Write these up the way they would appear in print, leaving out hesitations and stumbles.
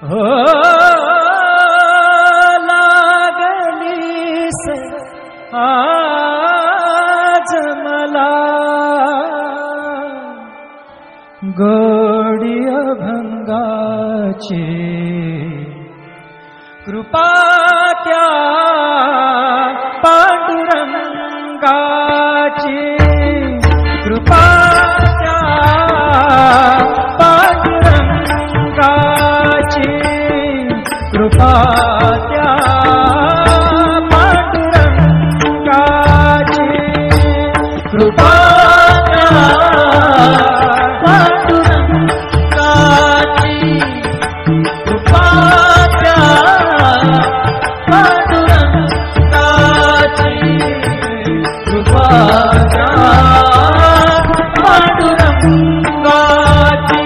हो लागलीस आज मला गोडी अभंगाची कृपा त्या पांडुरंगाची कृपा त्या पांडुरंगाची कृपा त्या पांडुरंगाची कृपा त्या पांडुरंगाची कृपा त्या पांडुरंगाची कृपा त्या पांडुरंगाची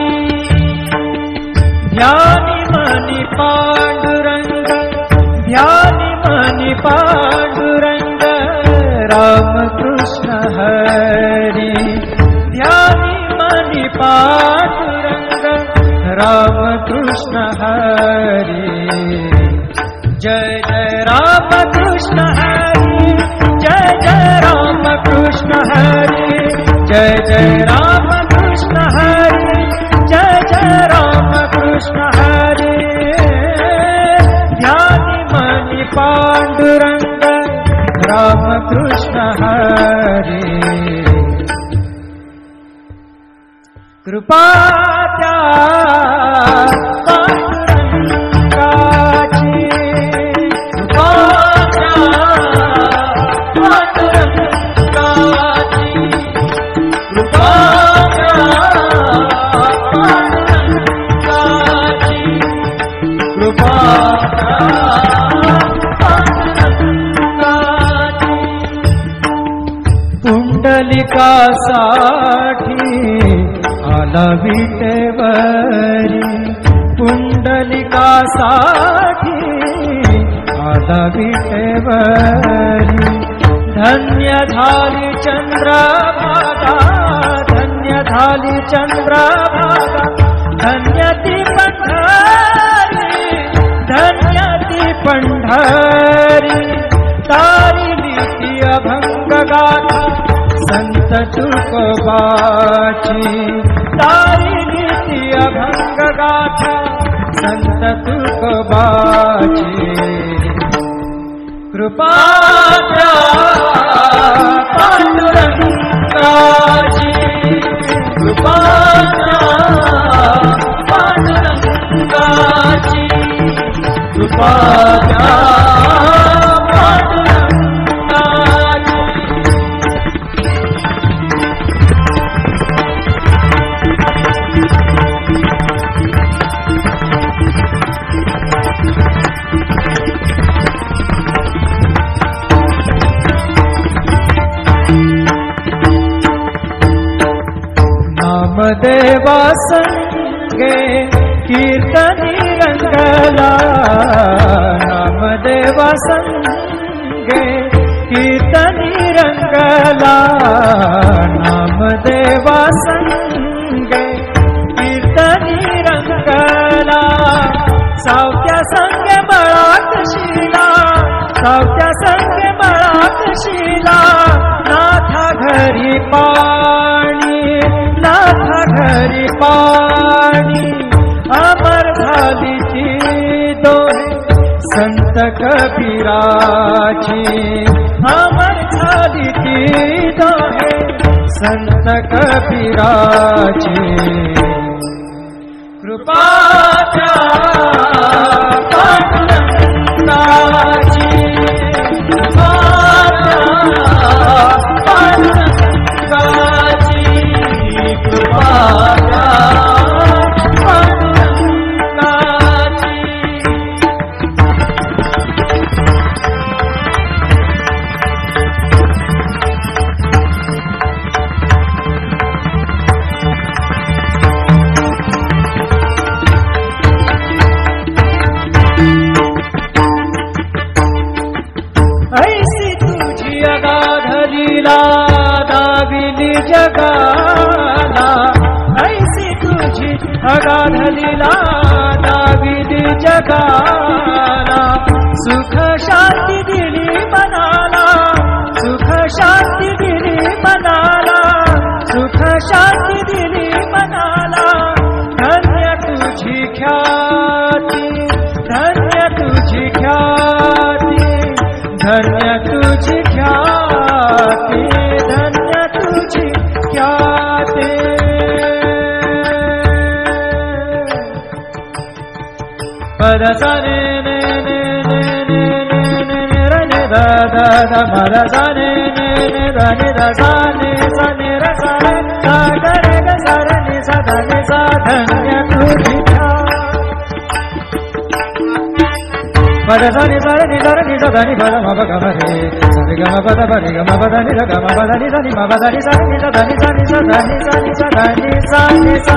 ध्यानी मनी पांडुरंग ध्यानी मनी पांडुरंग रामकृष्ण हरी ध्यानी मनी पांडुरंग रामकृष्ण हरी जय जय रामकृष्ण हरी जय जय रामकृष्ण हरी जय जय रामकृष्ण हरी जय जय रामकृष्ण हरी ध्यानी मनी पांडुरंग रामकृष्ण हरी कृपा त्या पांडुरंगाची कृपा त्या पांडुरंगाची कृपा त्या पांडुरंगाची कृपा त्या पांडुरंगाची पुंडलिकासाठी आला विटेवरी पुंडलिकासाठी आला विटेवरी धन्य झाली चंद्रभागा धन्य झाली चंद्रभागा धन्य ती पंढरी धन्य ती पंढरी तारिली ती अभंग गाथा संत तुकोबाची तारिली ती अभंग गाथा संत तुकोबाची कृपा त्या पांडुरंगाची कृपा त्या पांडुरंगाची कृपा त्या नामदेवा संगे कीर्तनी रंगला नामदेवा संगे कीर्तनी रंगला नामदेवा संगे कीर्तनी रंगला सावत्या संगे बळाक शिला सावत्या संगे बळाक शिला नाथा घरी पाणी नाथा घरी पाणी अमर झाली ती दोहे संत कबीराची अमर झाली ती दोहे संत कबीराची कृपा त्या पांडुरंगाची कृपा त्या पांडुरंगाची कृपा त्या पांडुरंगाची जगाला, सुख शांती दिली मनाला, सुख शांती दिली मनाला, सुख शांती दिली मनाला. धन्य तुझी ख्याती, धन्य तुझी ख्याती, धन्य तुझी ख्याती, धन्य तुझी ख्याती. पद सा ने ने ने ने ने ने ने ने र ने द द द म र सा ने ने ने द ने द सा ने सा ने र सा रे सा ग रे ग सा र ने सा ध ने सा. धन्य तुझी पद सा नि सा रे नि सा रे नि सा ध नि प द म प ग म रे सा रे ग म प द प रे ग म प द नि ध ग म प द नि सा नि म प द नि सा नि सा ध नि सा नि सा ध नि सा नि सा ध नि सा नि सा.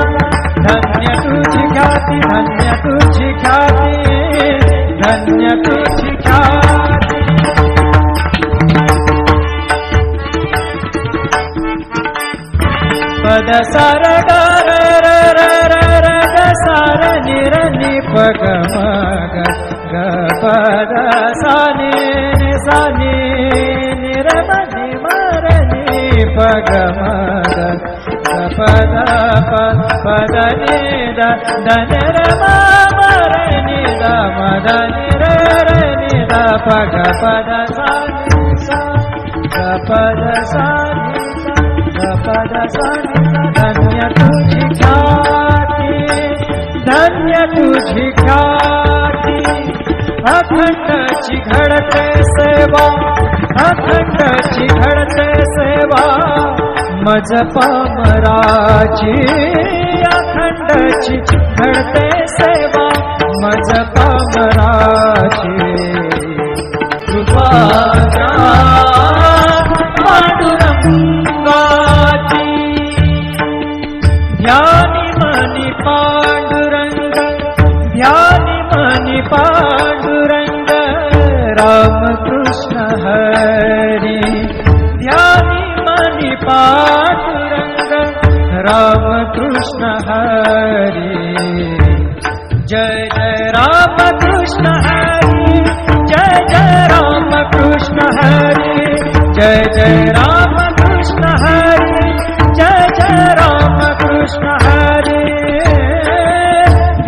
धन्य तुझी ख्याती, धन्य तुझी ख्याती, धन्य तुझी ख्याती. पद सा र ग र र र र र ग सा र नि र नि प ग म ग ग प द सा नि नि सा नि नि र म नि म र नि प ग म ग ग प द प प द नि द द न र म म र नि द म द नि र र नि द प ग प द सा नि सा ग प द सा नि सा ग प द सा नि सा. धन्य तुझी ख्याती, धन्य तुझी ख्याती. अखंडची घडते सेवा, अखंडची घडते सेवा, मज पामराची. अखंडची घडते सेवा, मज पामराची. कृपा पांडुरंगाची. ध्यानी मनी पांडुरंग, ध्यानी मनी पांडुरंग, राम कृष्ण हरी. ध्यानी मनी पांडुरंग, राम कृष्ण हरी. जय जय राम कृष्ण हरी, जय जय राम कृष्ण हरी, जय जय राम कृष्ण हरी, जय जय राम कृष्ण हरी.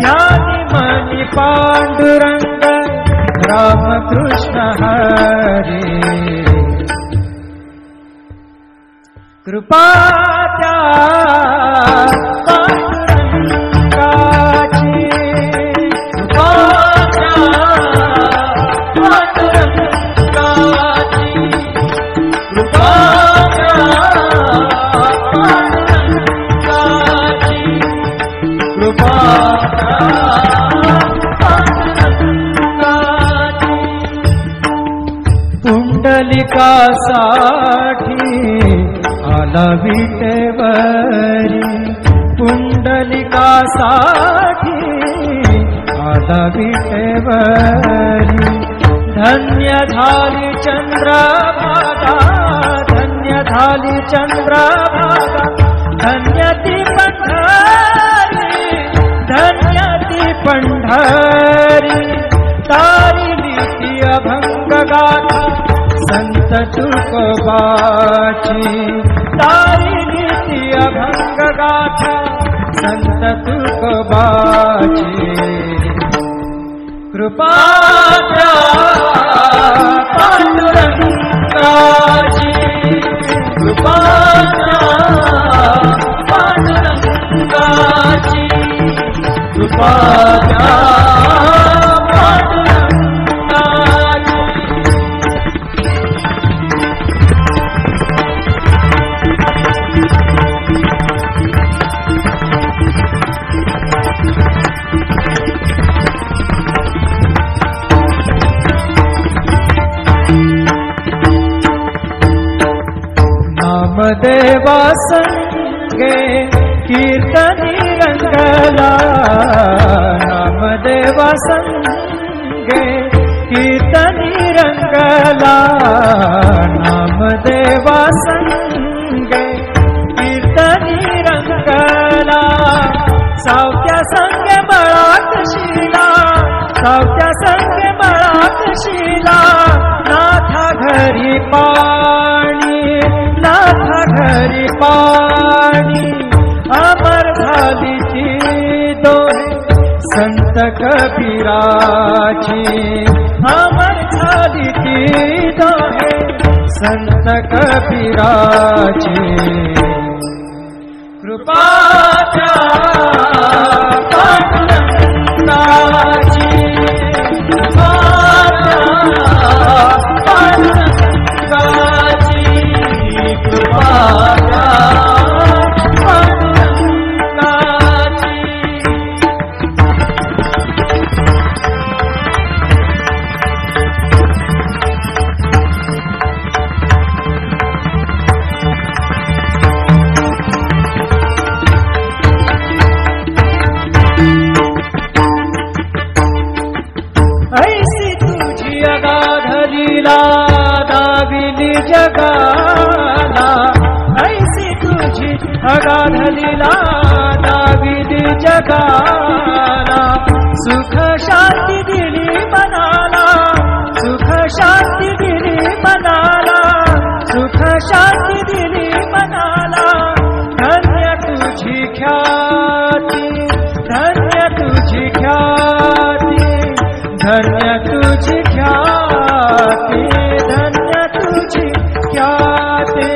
ध्यानी मनी पांडुरंग, राम कृष्ण हरी. कृपा त्या पांडुरंगाची, कृपा त्या पांडुरंगाची, कृपा त्या पांडुरंगाची, कृपा त्या पांडुरंगाची. पुंडलिकासाठी आला विटेवरी, पुंडलिकासाठी आला विटेवरी. धन्य झाली चंद्रभागा, धन्य झाली चंद्रभागा, धन्य ती पंढरी, धन्य ती पंढरी. तारिली ती अभंग गाथा संत तुकोबाची. तारिली ती अभंग गाथा संत तुकोबाची. कृपा त्या पांडुरंगाची, कृपा त्या पांडुरंगाची, कृपा त्या पांडुरंगाची. नामदेवा संगे कीर्तनी रंगला, नामदेवा संगे कीर्तनी रंगला, नामदेवा संगे कीर्तनी रंगला. सावत्या संगे बळात शिला, सावत्या संग मळात शिला, नाथा घरी पाणी, नाथा घरी पाणी, अमर झाली ती दोहे संत कबीराची, अमर झाली ती दोहे संत कबीराची. कृपाच्या पांडुरंगाची, कृपाच्या पांडुरंगाची, कृपाच्या पांडुरंगाची. ऐसी तुझी अगाध लीला दाविली जगाला, ऐसी तुझी अगाध लीला दाविली जगाला. सुख शांती दिली मनाला, सुख शांती दिली मनाला, सुख शांती दिली मनाला. धन्य तुझी ख्याती, धन्य तुझी ख्याती, धन्य तुझी ख्याती, धन्य तुझी ख्याती.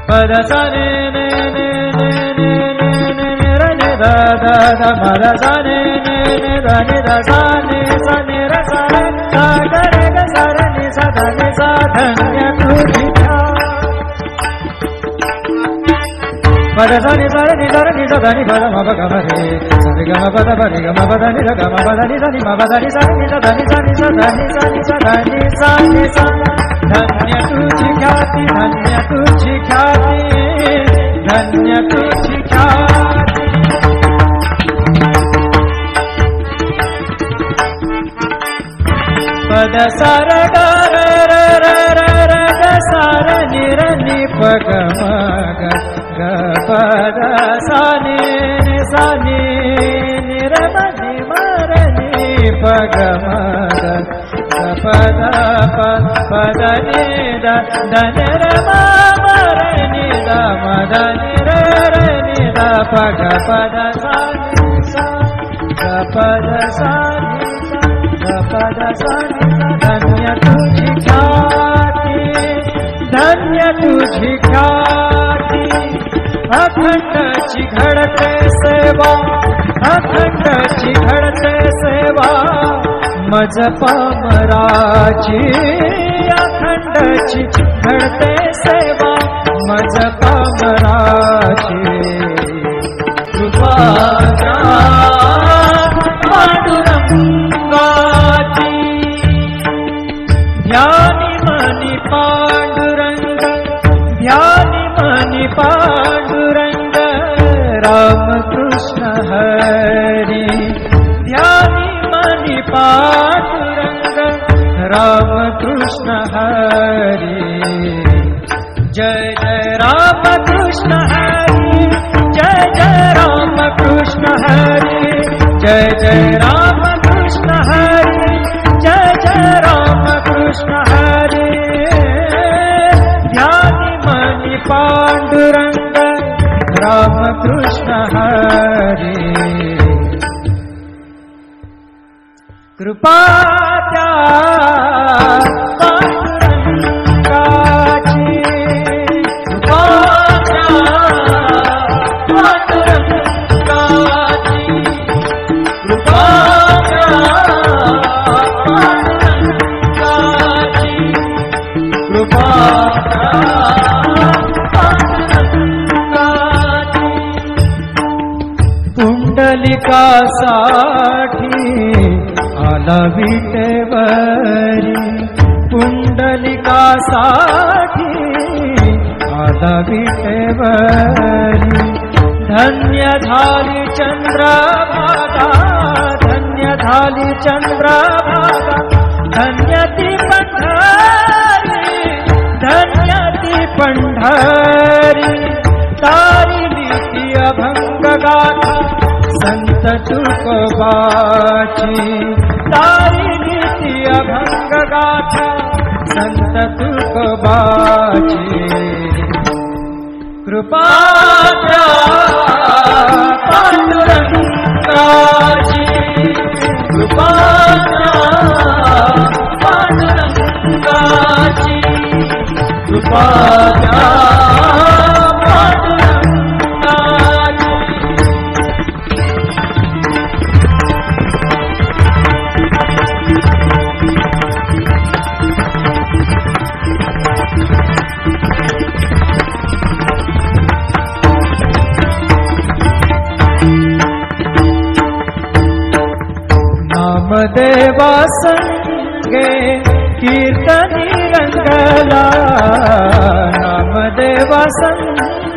पद सा ने ने ने ने ने ने ने ने र ने दा दा दा पद सा ने ने ने दा ने दा सा ने र सा रे सा ग रे ग सा रे नि सा धा नि सा. धन्य तुझी पद सा नि सा रे नि सा रे नि सा धा नि पद म प ग म रे सा रे ग म प द प रे ग म प द नि र ग म प द नि सा नि म प द नि सा नि सा धा नि सा नि सा धा नि सा नि सा धा नि सा नि सा. धन्य तुझी ख्याती, धन्य तुझी ख्याती, धन्य तुझी ख्याती. पद सा र ग र र र र र ग सा र नि र नि प ग म ग ग प द सा नि नि सा नि नि र म नि म र नि प ग म ग प द प द नि द द नि र म म र नि द म द नि र र नि द प ग प द सा नि सा ग प द सा नि सा ग प द सा नि सा. धन्य तुझी ख्याती, धन्य तुझी ख्याती. अखंडची घडते सेवा, अखंडची घडते सेवा मज पामराची. अखंडची घडते सेवा मज पामराची. कृपाच्या पांडुरंगाची, ध्यानी मनी पांडुरंग, ध्यानी मनी पांडुरंग. रामकृष्ण हरी, ध्यानी मनी पांडुरंग. रामकृष्ण हरी. जय जय रामकृष्ण हरी, जय जय रामकृष्ण हरी, जय जय रामकृष्ण हरी, जय जय रामकृष्ण हरी. ध्यानी मनी पांडुरंग. रामकृष्ण हरी. कृपाच्या पांडुरंगाची, कृपाच्या पांडुरंगाची, कृपाच्या पांडुरंगाची, कृपाच्या पांडुरंगाची. पुंडलिकासाठी आला विटेवरी, पुंडलिकासाठी आला विटेवरी. धन्य झाली चंद्रभागा, धन्य झाली चंद्रभागा. धन्य ती पंढरी, धन्य ती पंढरी. तारिली नीति अभंग गाथा संत तुकोबाची तारी नीति अभंग गाथा संत तुकोबाची कृपा पांडुरंगाची कृपा पांडुरंगाची कृपा नामदेवा संगे कीर्तनी रंगला नामदेवा संगे